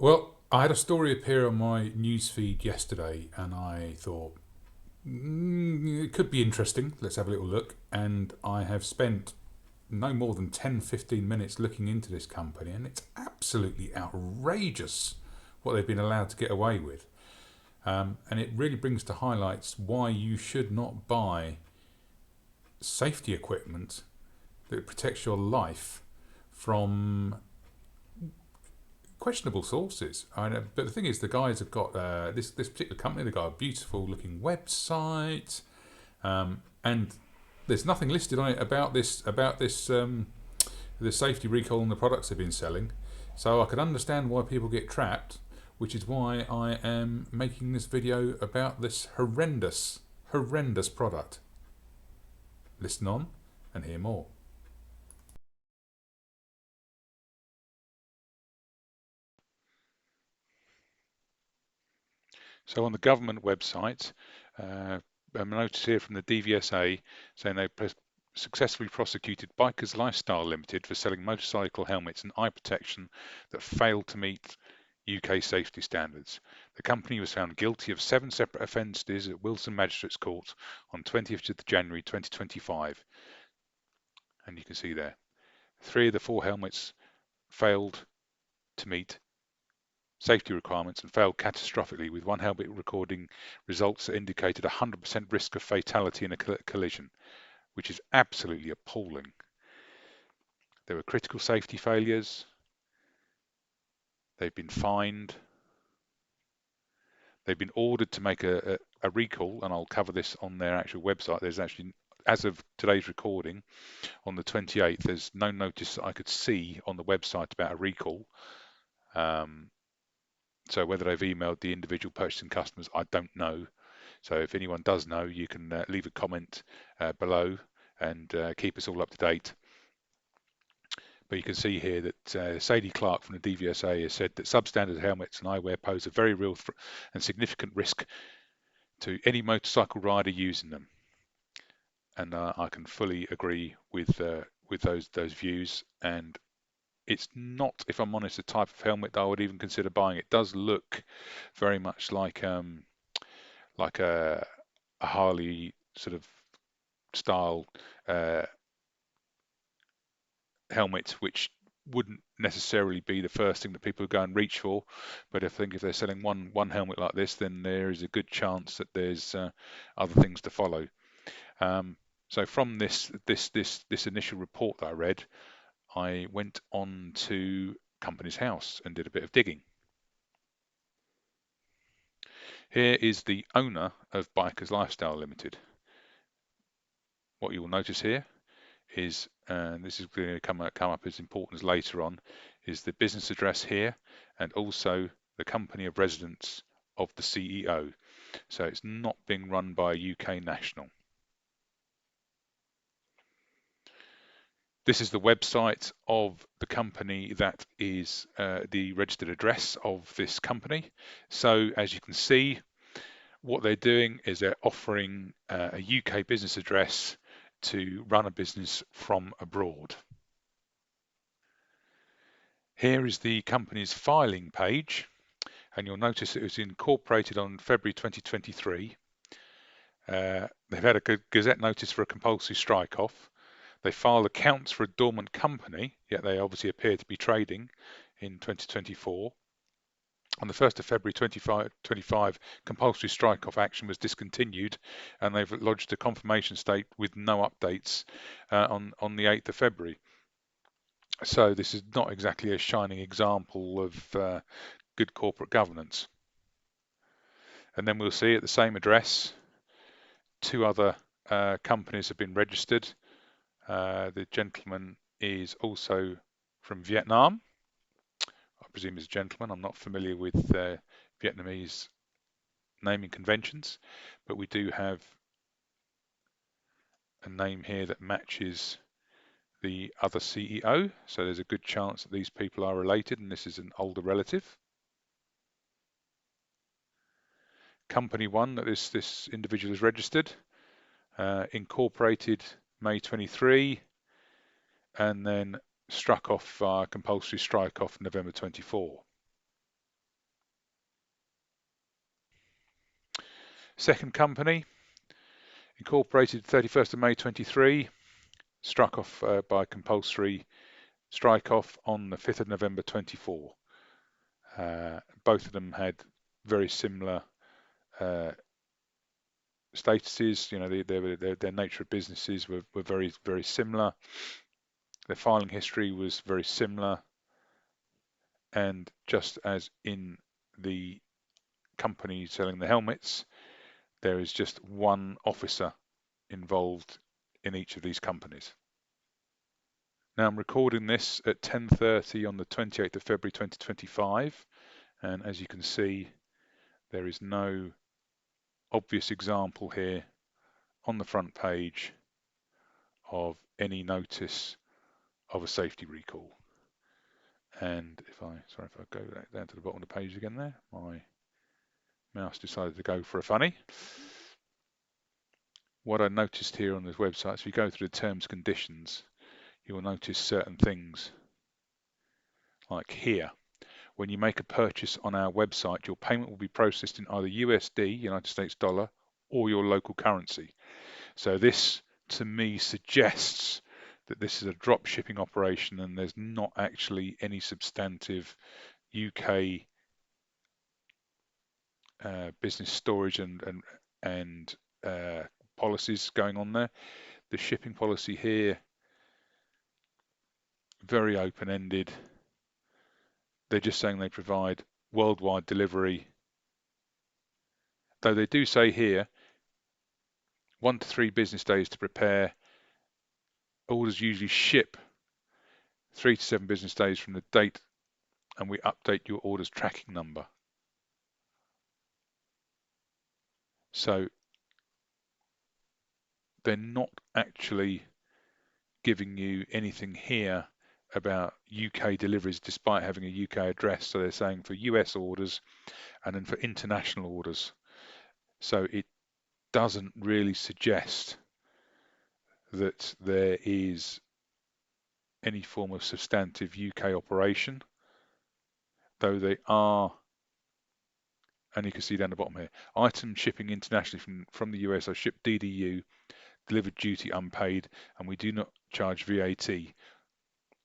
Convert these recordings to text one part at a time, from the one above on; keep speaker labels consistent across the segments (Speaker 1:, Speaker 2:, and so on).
Speaker 1: Well, I had a story appear on my news feed yesterday, and I thought it could be interesting. Let's have a little look. And I have spent no more than 10, 15 minutes looking into this company, and it's absolutely outrageous what they've been allowed to get away with. And it really brings to highlights why you should not buy safety equipment that protects your life from questionable sources. But the thing is, the guys have got this particular company. They've got a beautiful looking website, and there's nothing listed on it about this the safety recall on the products they've been selling. So I can understand why people get trapped, which is why I am making this video about this horrendous product. Listen on and hear more.
Speaker 2: So on the government website, a notice here from the DVSA saying they successfully prosecuted Bikers Lifestyle Limited for selling motorcycle helmets and eye protection that failed to meet UK safety standards. The company was found guilty of 7 separate offences at Wilson Magistrates Court on 20th of January 2025. And you can see there, 3 of the 4 helmets failed to meet safety requirements and failed catastrophically, with one helmet recording results that indicated 100% risk of fatality in a collision, which is absolutely appalling. There were critical safety failures. They've been fined. They've been ordered to make a recall, and I'll cover this on their actual website. There's actually, as of today's recording, on the 28th, there's no notice that I could see on the website about a recall. So whether they've emailed the individual purchasing customers, I don't know. So if anyone does know, you can leave a comment below and keep us all up to date. But you can see here that Sadie Clark from the DVSA has said that substandard helmets and eyewear pose a very real and significant risk to any motorcycle rider using them. And I can fully agree with those views. And it's not, if I'm honest, the type of helmet that I would even consider buying. It does look very much like a Harley sort of style uh, helmet, which wouldn't necessarily be the first thing that people go and reach for. But I think if they're selling one helmet like this, then there is a good chance that there's other things to follow. So from this initial report that I read, I went on to Companies House and did a bit of digging. Here is the owner of Bikers Lifestyle Limited. What you will notice here is, and this is going to come up as important as later on, is the business address here and also the company of residence of the CEO. So it's not being run by a UK national. This is the website of the company that is the registered address of this company. So as you can see, what they're doing is they're offering a UK business address to run a business from abroad. Here is the company's filing page, and you'll notice it was incorporated on February 2023. They've had a Gazette notice for a compulsory strike-off. They filed accounts for a dormant company, yet they obviously appear to be trading in 2024. On the 1st of February 2025, compulsory strike-off action was discontinued, and they've lodged a confirmation state with no updates on the 8th of February. So this is not exactly a shining example of good corporate governance. And then we'll see at the same address, 2 other companies have been registered. The gentleman is also from Vietnam. I presume he's a gentleman. I'm not familiar with Vietnamese naming conventions, but we do have a name here that matches the other CEO. So there's a good chance that these people are related, and this is an older relative. Company 1 that this individual is registered, incorporated May 23, and then struck off compulsory strike off November 24. Second company, incorporated 31st of May 23, struck off by compulsory strike-off on the 5th of November 24. Both of them had very similar statuses. You know, their nature of businesses were very, very similar. Their filing history was very similar. And just as in the company selling the helmets, there is just one officer involved in each of these companies. Now I'm recording this at 10:30 on the 28th of February 2025, and as you can see, there is no obvious example here on the front page of any notice of a safety recall. And if I go down to the bottom of the page again there, my mouse decided to go for a funny. What I noticed here on this website, so if you go through the terms and conditions, you will notice certain things. Like here, when you make a purchase on our website, your payment will be processed in either USD, United States dollar, or your local currency. So this, to me, suggests that this is a drop shipping operation and there's not actually any substantive UK business storage and policies going on there. The shipping policy here, very open-ended. They're just saying they provide worldwide delivery, though they do say here 1 to 3 business days to prepare. Orders usually ship 3 to 7 business days from the date, and we update your order's tracking number. So they're not actually giving you anything here about UK deliveries despite having a UK address. So they're saying for US orders and then for international orders. So it doesn't really suggest that there is any form of substantive UK operation, though they are, and you can see down the bottom here, items shipping internationally from the US are shipped DDU, delivered duty unpaid, and we do not charge VAT.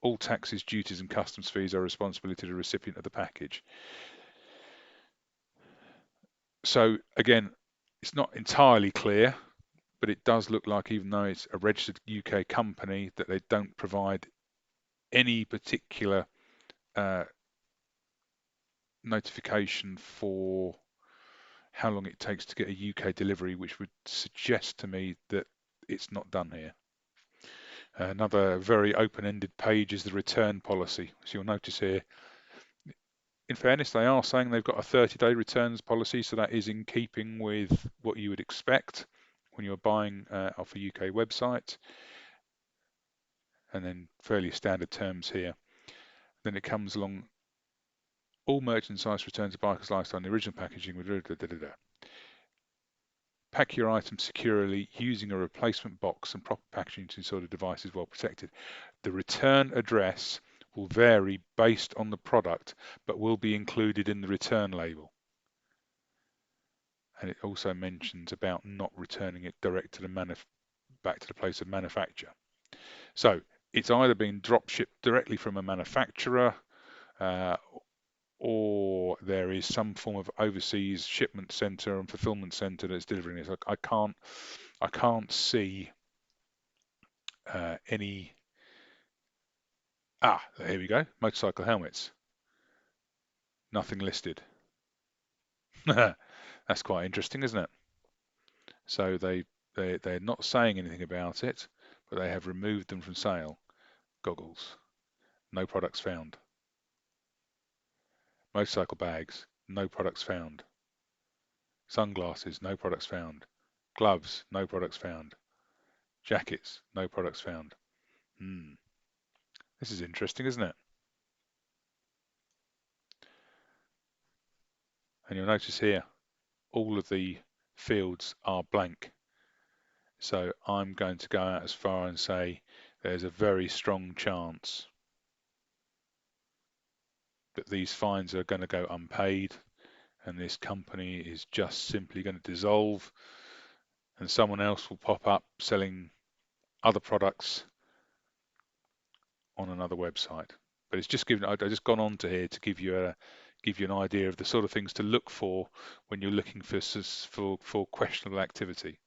Speaker 2: All taxes, duties, and customs fees are responsibility of the recipient of the package. So again, it's not entirely clear, but it does look like, even though it's a registered UK company, that they don't provide any particular notification for how long it takes to get a UK delivery, which would suggest to me that it's not done here. Another very open-ended page is the return policy. So you'll notice here, in fairness, they are saying they've got a 30-day returns policy, so that is in keeping with what you would expect when you're buying off a UK website. And then fairly standard terms here. Then it comes along, all merchandise returns to Biker's Lifestyle in the original packaging with pack your items securely using a replacement box and proper packaging to ensure the device is well protected. The return address will vary based on the product, but will be included in the return label. And it also mentions about not returning it direct to the back to the place of manufacture. So it's either been drop shipped directly from a manufacturer, or there is some form of overseas shipment center and fulfillment center that's delivering this. I can't see any. Here we go. Motorcycle helmets. Nothing listed. That's quite interesting, isn't it? So they're not saying anything about it, but they have removed them from sale. Goggles, no products found. Motorcycle bags, no products found. Sunglasses, no products found. Gloves, no products found. Jackets, no products found. This is interesting, isn't it? And you'll notice here, all of the fields are blank. So I'm going to go out as far and say there's a very strong chance that these fines are going to go unpaid, and this company is just simply going to dissolve, and someone else will pop up selling other products on another website. But it's just given, I've just gone on to here to give you an idea of the sort of things to look for when you're looking for questionable activity,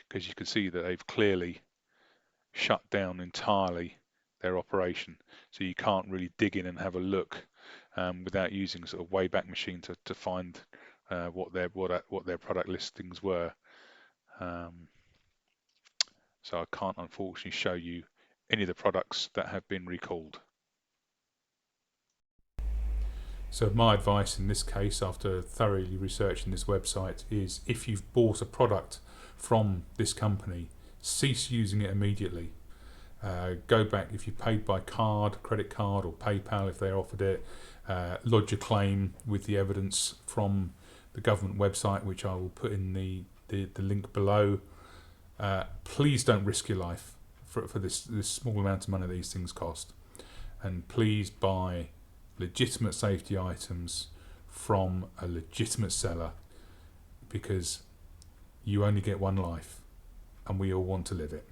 Speaker 2: because you can see that they've clearly shut down entirely their operation, so you can't really dig in and have a look without using sort of Wayback Machine to find what their product listings were. So I can't unfortunately show you any of the products that have been recalled.
Speaker 1: So my advice in this case, after thoroughly researching this website, is if you've bought a product from this company, cease using it immediately. Go back if you paid by card, credit card or PayPal if they offered it. Lodge a claim with the evidence from the government website, which I will put in the link below. Please don't risk your life for this small amount of money these things cost. And please buy legitimate safety items from a legitimate seller, because you only get one life and we all want to live it.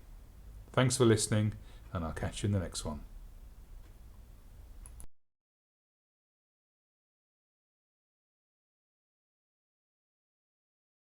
Speaker 1: Thanks for listening, and I'll catch you in the next one.